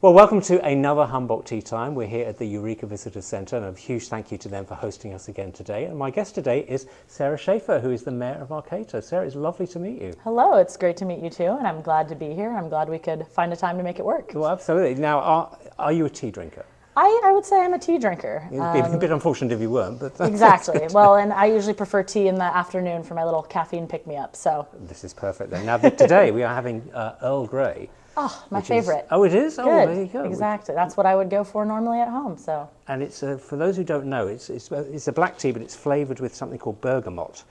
Well, welcome to another Humboldt Tea Time. We're here at the Eureka Visitor Centre, and a huge thank you to them for hosting us again today. And my guest today is Sarah Schaefer, who is the Mayor of Arcata. Sarah, it's lovely to meet you. Hello, it's great to meet you too, and I'm glad to be here. I'm glad we could find a time to make it work. Well, absolutely. Now, are you a tea drinker? I would say I'm a tea drinker. It'd be a bit unfortunate if you weren't, but exactly. Well, and I usually prefer tea in the afternoon for my little caffeine pick-me-up. So this is perfect then. Now, today we are having Earl Grey. Oh, my favorite. Oh, it is? Good. Oh, there you go. Exactly. That's what I would go for normally at home. So. And it's for those who don't know, it's a black tea, but it's flavoured with something called bergamot,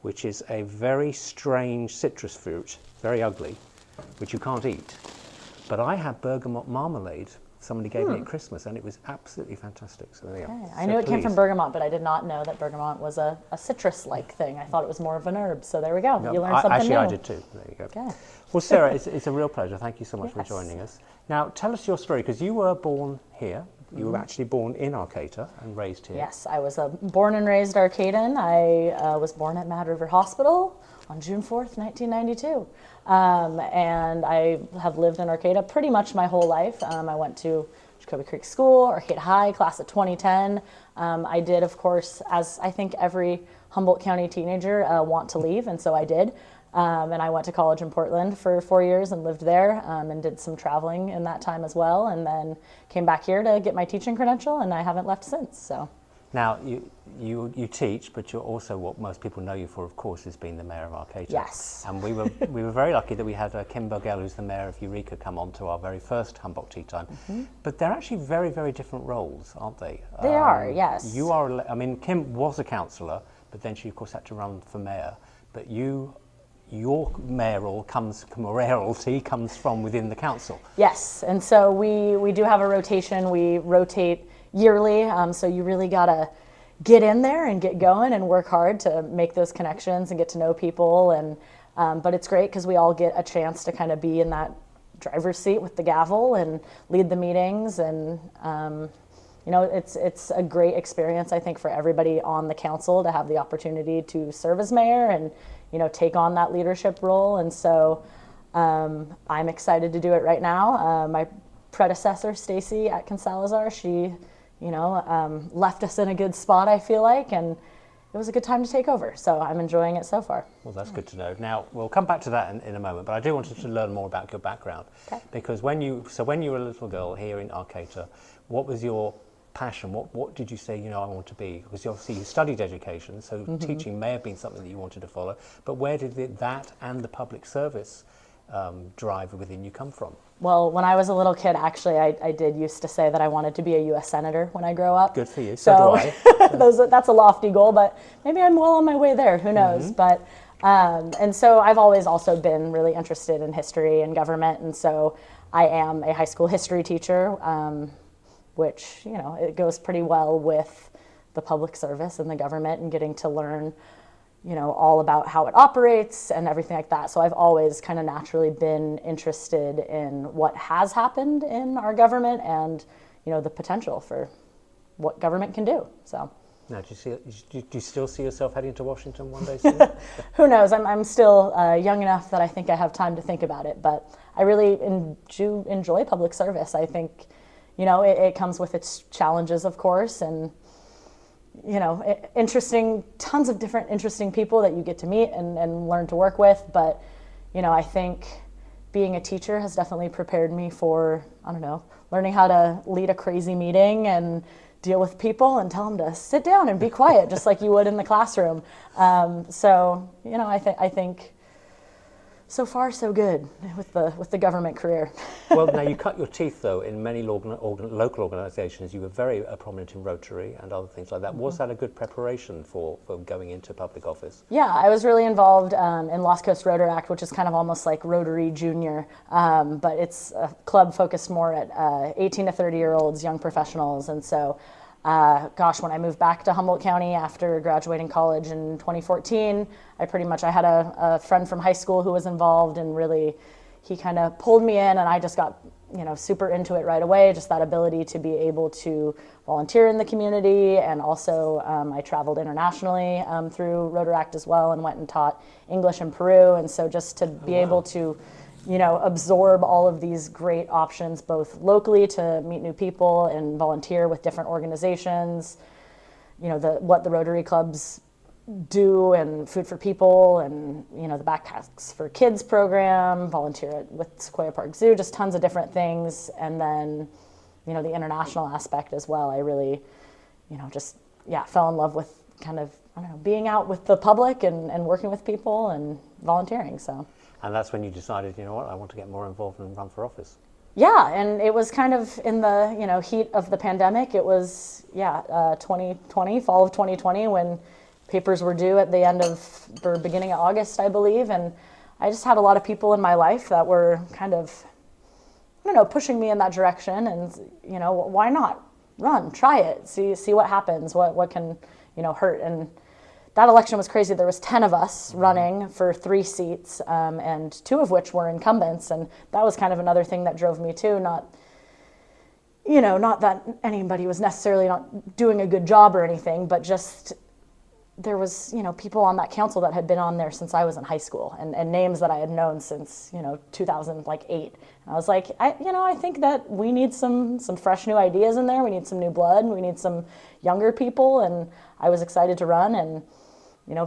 which is a very strange citrus fruit, very ugly, which you can't eat. But I had bergamot marmalade. Somebody gave me at Christmas, and it was absolutely fantastic. So there you go. I knew it came from bergamot, but I did not know that bergamot was a citrus-like thing. I thought it was more of an herb. So there we go. No, you learned something actually, new. I did too. There you go. Okay. Well, Sarah, it's a real pleasure. Thank you so much for joining us. Now, tell us your story, because you were born here. You were actually born in Arcata and raised here. Yes, I was born and raised Arcadan. I was born at Mad River Hospital on June 4th, 1992. And I have lived in Arcata pretty much my whole life. I went to Jacoby Creek School, Arcata High, class of 2010. I did, of course, as I think every Humboldt County teenager want to leave, and so I did. And I went to college in Portland for 4 years and lived there and did some traveling in that time as well, and then came back here to get my teaching credential, and I haven't left since. So. Now, you teach, but you're also what most people know you for, of course, is being the Mayor of Arcata. Yes. And we were very lucky that we had Kim Burgell, who's the Mayor of Eureka, come on to our very first Humboldt Tea Time. But they're actually very, very different roles, aren't they? They are, yes. You are, I mean, Kim was a councillor, but then she, of course, had to run for Mayor. But your mayoralty comes from within the council. Yes, and so we do have a rotation. We rotate yearly, so you really gotta get in there and get going and work hard to make those connections and get to know people. And but it's great because we all get a chance to kind of be in that driver's seat with the gavel and lead the meetings. And you know, it's a great experience, I think, for everybody on the council to have the opportunity to serve as mayor and, you know, take on that leadership role. And so I'm excited to do it right now. My predecessor, Stacy Atkins-Salazar, she, you know, left us in a good spot, I feel like, and it was a good time to take over. So I'm enjoying it so far. Well, that's good to know. Now, we'll come back to that in a moment, but I do want to learn more about your background. Okay. Because when you were a little girl here in Arcata, what was your passion? What did you say, you know, I want to be? Because obviously you studied education, so teaching may have been something that you wanted to follow, but where did that and the public service drive within you come from? Well, when I was a little kid, actually, I did used to say that I wanted to be a U.S. Senator when I grow up. Good for you. So do I. That's a lofty goal, but maybe I'm well on my way there. Who knows? But and so I've always also been really interested in history and government, and so I am a high school history teacher, which, you know, it goes pretty well with the public service and the government and getting to learn, you know, all about how it operates and everything like that. So I've always kind of naturally been interested in what has happened in our government and, you know, the potential for what government can do. So. Now, do you still see yourself heading to Washington one day soon? Who knows? I'm still young enough that I think I have time to think about it, but I really do enjoy public service. I think, you know, it comes with its challenges, of course, and, you know, tons of different interesting people that you get to meet and learn to work with. But, you know, I think being a teacher has definitely prepared me for, I don't know, learning how to lead a crazy meeting and deal with people and tell them to sit down and be quiet, just like you would in the classroom. So, you know, I think so far so good with the government career. Well, now you cut your teeth though in many local organisations. You were very prominent in Rotary and other things like that. Was that a good preparation for going into public office? Yeah, I was really involved in Lost Coast Rotaract, which is kind of almost like Rotary Junior, but it's a club focused more at 18 to 30-year-olds, young professionals. And so, when I moved back to Humboldt County after graduating college in 2014, I had a friend from high school who was involved, and really he kind of pulled me in, and I just got, you know, super into it right away. Just that ability to be able to volunteer in the community, and also I traveled internationally through Rotaract as well, and went and taught English in Peru. And so just to be able to, absorb all of these great options, both locally to meet new people and volunteer with different organizations, what the Rotary clubs do, and Food for People, and the Backpacks for Kids program, volunteer with Sequoia Park Zoo, just tons of different things. And then the international aspect as well. I really fell in love with kind of being out with the public and working with people and volunteering. So. And that's when you decided, I want to get more involved and run for office. Yeah, and it was kind of in the heat of the pandemic. It was 2020, fall of 2020, when papers were due at the end of or beginning of August, I believe, and I just had a lot of people in my life that were kind of pushing me in that direction, and why not run, try it, see what happens, what can hurt. And that election was crazy. There was 10 of us running for 3 seats, and 2 of which were incumbents, and that was kind of another thing that drove me too. Not that anybody was necessarily not doing a good job or anything, but just there was people on that council that had been on there since I was in high school, and names that I had known since 2008. And I was like, I think that we need some fresh new ideas in there. We need some new blood. We need some younger people, and I was excited to run, and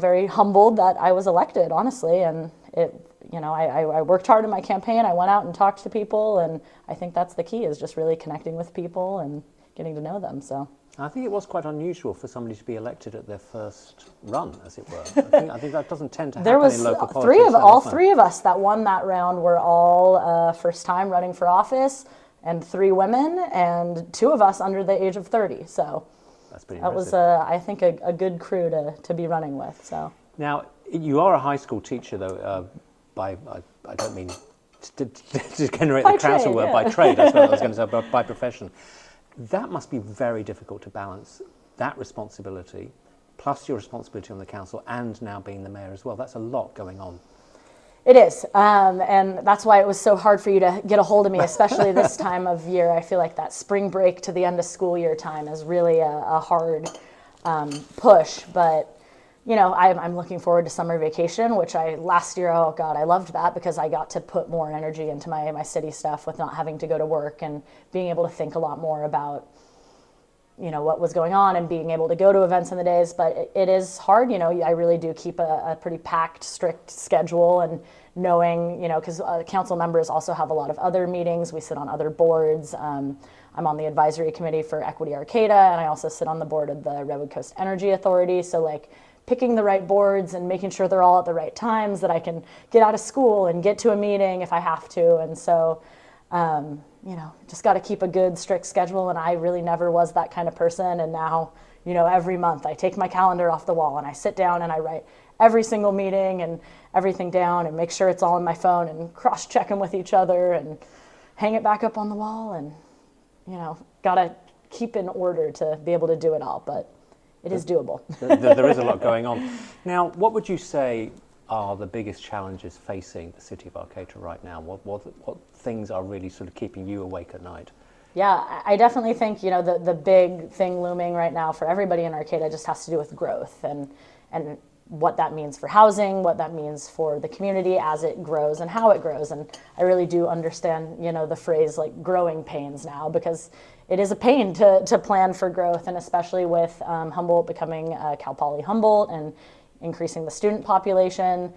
very humbled that I was elected, honestly. And I worked hard in my campaign. I went out and talked to people, and I think that's the key, is just really connecting with people and getting to know them. So I think it was quite unusual for somebody to be elected at their first run, as it were. I think that doesn't tend to happen in local politics. All three of us that won that round were all first time running for office, and 3 women, and 2 of us under the age of 30. So that's pretty that impressive. was, I think, a good crew to be running with. So now, you are a high school teacher, though. I don't mean to generate the council word, by trade. That's what I was going to say, but by profession. That must be very difficult to balance, that responsibility, plus your responsibility on the council, and now being the mayor as well. That's a lot going on. It is, and that's why it was so hard for you to get a hold of me, especially this time of year. I feel like that spring break to the end of school year time is really a hard push, but I'm looking forward to summer vacation, which last year, oh God, I loved that, because I got to put more energy into my city stuff with not having to go to work and being able to think a lot more about, what was going on, and being able to go to events in the days. But it is hard, I really do keep a pretty packed, strict schedule, and knowing, because council members also have a lot of other meetings. We sit on other boards. I'm on the advisory committee for Equity Arcata, and I also sit on the board of the Redwood Coast Energy Authority. So picking the right boards and making sure they're all at the right times, that I can get out of school and get to a meeting if I have to. And so, just got to keep a good, strict schedule. And I really never was that kind of person. And now, every month I take my calendar off the wall and I sit down and I write every single meeting and everything down, and make sure it's all in my phone, and cross-check them with each other and hang it back up on the wall. And, got to keep in order to be able to do it all. But it is doable. There is a lot going on. Now, what would you say are the biggest challenges facing the city of Arcata right now? What things are really sort of keeping you awake at night? Yeah, I definitely think, the big thing looming right now for everybody in Arcata just has to do with growth, and what that means for housing, what that means for the community as it grows and how it grows. And I really do understand, the phrase growing pains now, because it is a pain to plan for growth, and especially with Humboldt becoming Cal Poly Humboldt and increasing the student population,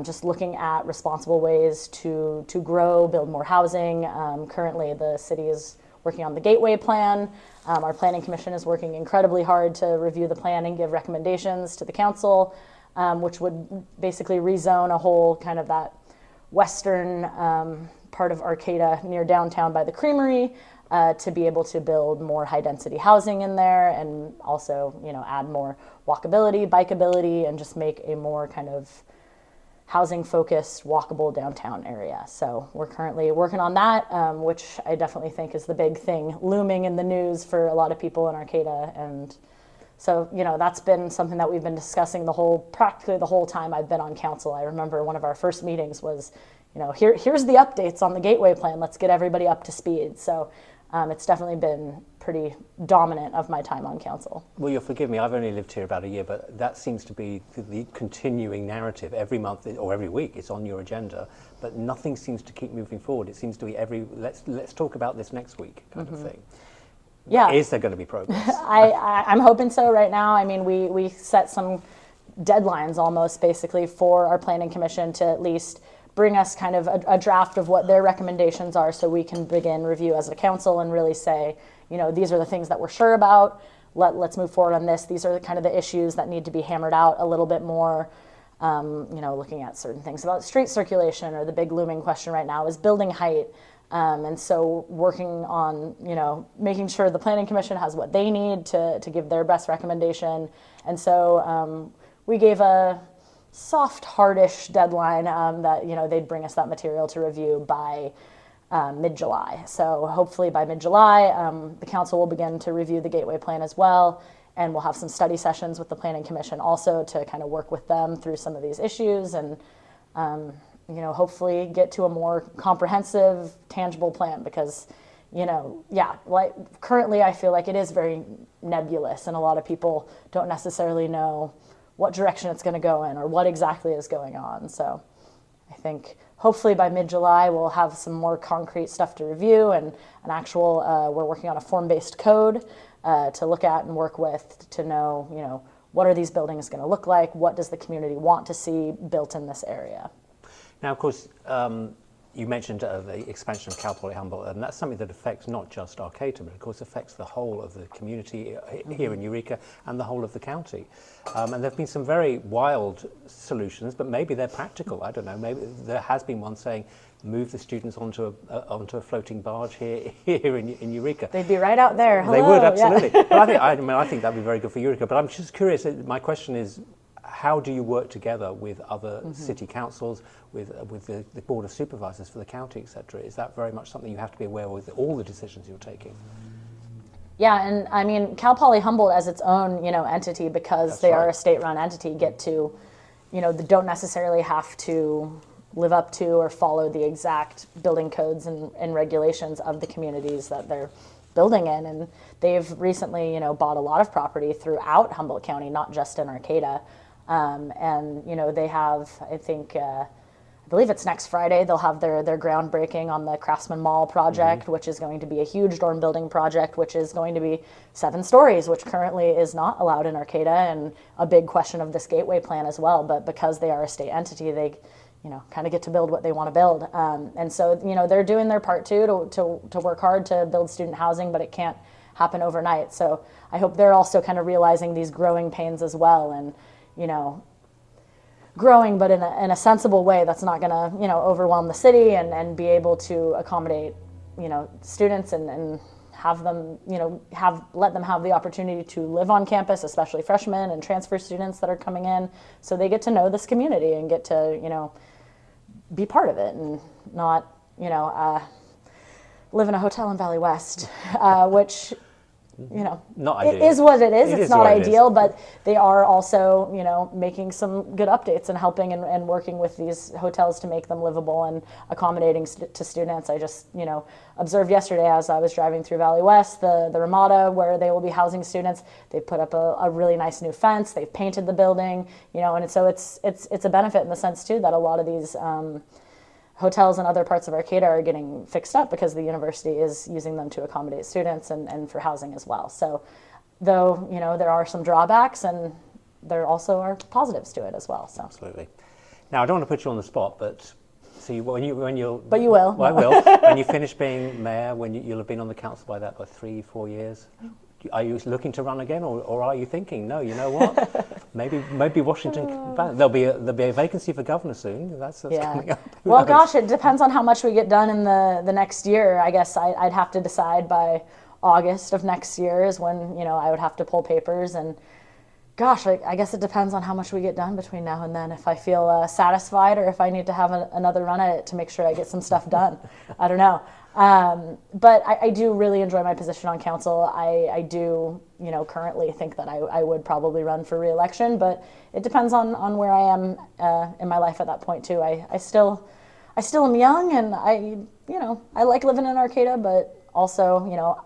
just looking at responsible ways to grow, build more housing. Currently, the city is working on the Gateway Plan. Our Planning Commission is working incredibly hard to review the plan and give recommendations to the council, which would basically rezone a whole kind of that western part of Arcata near downtown by the Creamery, to be able to build more high-density housing in there, and also, add more walkability, bikeability, and just make a more kind of housing-focused, walkable downtown area. So we're currently working on that, which I definitely think is the big thing looming in the news for a lot of people in Arcata. And so, that's been something that we've been discussing practically the whole time I've been on council. I remember one of our first meetings was, here's the updates on the Gateway Plan. Let's get everybody up to speed. So it's definitely been pretty dominant of my time on council. Well, you'll forgive me, I've only lived here about a year, but that seems to be the continuing narrative. Every month or every week it's on your agenda, but nothing seems to keep moving forward. It seems to be let's talk about this next week kind of thing. Yeah. Is there going to be progress? I'm hoping so right now. I mean, we set some deadlines almost basically for our planning commission to at least bring us kind of a draft of what their recommendations are so we can begin review as a council and really say, you know, these are the things that we're sure about. Let's move forward on this. These are kind of the issues that need to be hammered out a little bit more. You know, looking at certain things about street circulation, or the big looming question right now is building height. And so working on, you know, making sure the planning commission has what they need to give their best recommendation. And so we gave a soft, hardish deadline that, you know, they'd bring us that material to review by mid-July. So hopefully by mid-July, the council will begin to review the Gateway Plan as well, and we'll have some study sessions with the Planning Commission also to kind of work with them through some of these issues and, you know, hopefully get to a more comprehensive, tangible plan because, you know, yeah, like currently I feel like it is very nebulous and a lot of people don't necessarily know what direction it's going to go in or what exactly is going on. So I think hopefully by mid-July we'll have some more concrete stuff to review and an actual, we're working on a form-based code to look at and work with to know, you know, what are these buildings going to look like? What does the community want to see built in this area? Now, of course, you mentioned the expansion of Cal Poly Humboldt, and that's something that affects not just Arcata, but of course affects the whole of the community here in Eureka and the whole of the county. And there have been some very wild solutions, but maybe they're practical. I don't know. Maybe there has been one saying, move the students onto a floating barge here in Eureka. They'd be right out there. Hello. They would, absolutely. Yeah. But I think that'd be very good for Eureka. But I'm just curious. My question is, how do you work together with other city councils, with the Board of Supervisors for the county, etc.? Is that very much something you have to be aware of with all the decisions you're taking? Yeah, and I mean, Cal Poly Humboldt as its own, you know, entity, because That's they right. are a state-run entity, get to, you know, don't necessarily have to live up to or follow the exact building codes and regulations of the communities that they're building in. And they've recently, you know, bought a lot of property throughout Humboldt County, not just in Arcata. And, you know, they have, I think, I believe it's next Friday, they'll have their groundbreaking on the Craftsman Mall project, which is going to be a huge dorm building project, which is going to be 7 stories, which currently is not allowed in Arcata, and a big question of this Gateway Plan as well. But because they are a state entity, they, you know, kind of get to build what they want to build. And so, you know, they're doing their part too to work hard to build student housing, but it can't happen overnight. So I hope they're also kind of realizing these growing pains as well, and, you know, growing, but in a sensible way that's not going to, you know, overwhelm the city, and be able to accommodate, you know, students and have them, you know, let them have the opportunity to live on campus, especially freshmen and transfer students that are coming in, so they get to know this community and get to, you know, be part of it and not, you know, live in a hotel in Valley West, which, you know, Not it ideal. is what it is. It It's is not what it is. ideal, but they are also, you know, making some good updates and helping and working with these hotels to make them livable and accommodating to students. I just, you know, observed yesterday as I was driving through Valley West, the Ramada where they will be housing students. They've put up a really nice new fence. They've painted the building, you know, and so it's a benefit in the sense too that a lot of these hotels and other parts of Arcata are getting fixed up because the university is using them to accommodate students and for housing as well. So though, you know, there are some drawbacks, and there also are positives to it as well. So Absolutely. Now, I don't want to put you on the spot, but so when you'll... But you will. Well, I will. When you finish being mayor, you'll have been on the council by 3-4 years. Are you looking to run again, or are you thinking, no, you know what? maybe Washington. There'll be a vacancy for governor soon. That's coming up. Who Well, knows? gosh, it depends on how much we get done in the next year. I guess I'd have to decide by August of next year is when, you know, I would have to pull papers. And gosh, I guess it depends on how much we get done between now and then. If I feel satisfied, or if I need to have another run at it to make sure I get some stuff done. I don't know. But I do really enjoy my position on council. I do, you know, currently think that I would probably run for re-election, but it depends on where I am in my life at that point too. I still am young, and I like living in Arcata, but also, you know,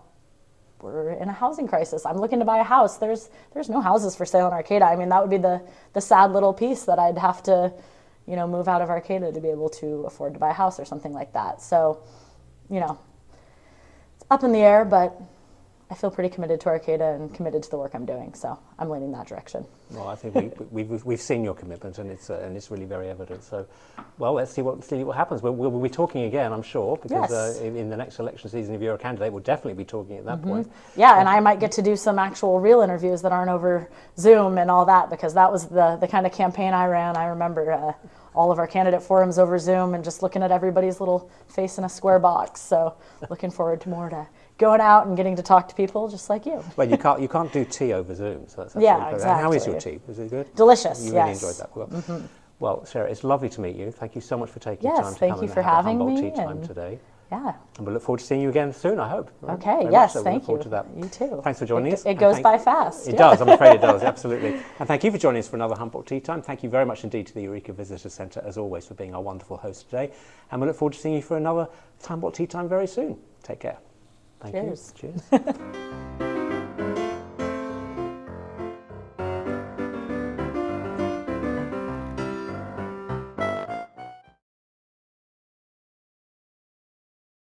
we're in a housing crisis. I'm looking to buy a house. There's no houses for sale in Arcata. I mean, that would be the sad little piece that I'd have to, you know, move out of Arcata to be able to afford to buy a house or something like that. So, you know, it's up in the air, but I feel pretty committed to Arcata and committed to the work I'm doing, so I'm leaning that direction. Well, I think we've seen your commitment, and it's really very evident. So, well, let's see what happens. We'll be talking again, I'm sure, because yes. In the next election season, if you're a candidate, we'll definitely be talking at that point. Yeah, and I might get to do some actual real interviews that aren't over Zoom and all that, because that was the kind of campaign I ran. I remember all of our candidate forums over Zoom and just looking at everybody's little face in a square box. So, looking forward to more to going out and getting to talk to people just like you. Well, you can't do tea over Zoom, so that's yeah, exactly. How is your tea? Was it good? Delicious. You really enjoyed that. Well, well, Sarah, it's lovely to meet you. Thank you so much for taking time to come thank you and for have a having Humboldt me. tea time today. Yeah. And we look forward to seeing you again soon, I hope. Okay, Very yes, much so. thank Look forward you. to that. You too. Thanks for joining us. It goes by fast. It does, I'm afraid it does, absolutely. And thank you for joining us for another Humboldt Tea Time. Thank you very much indeed to the Eureka Visitor Centre, as always, for being our wonderful host today. And we look forward to seeing you for another Humboldt Tea Time very soon. Take care. Thank you. Cheers. Cheers.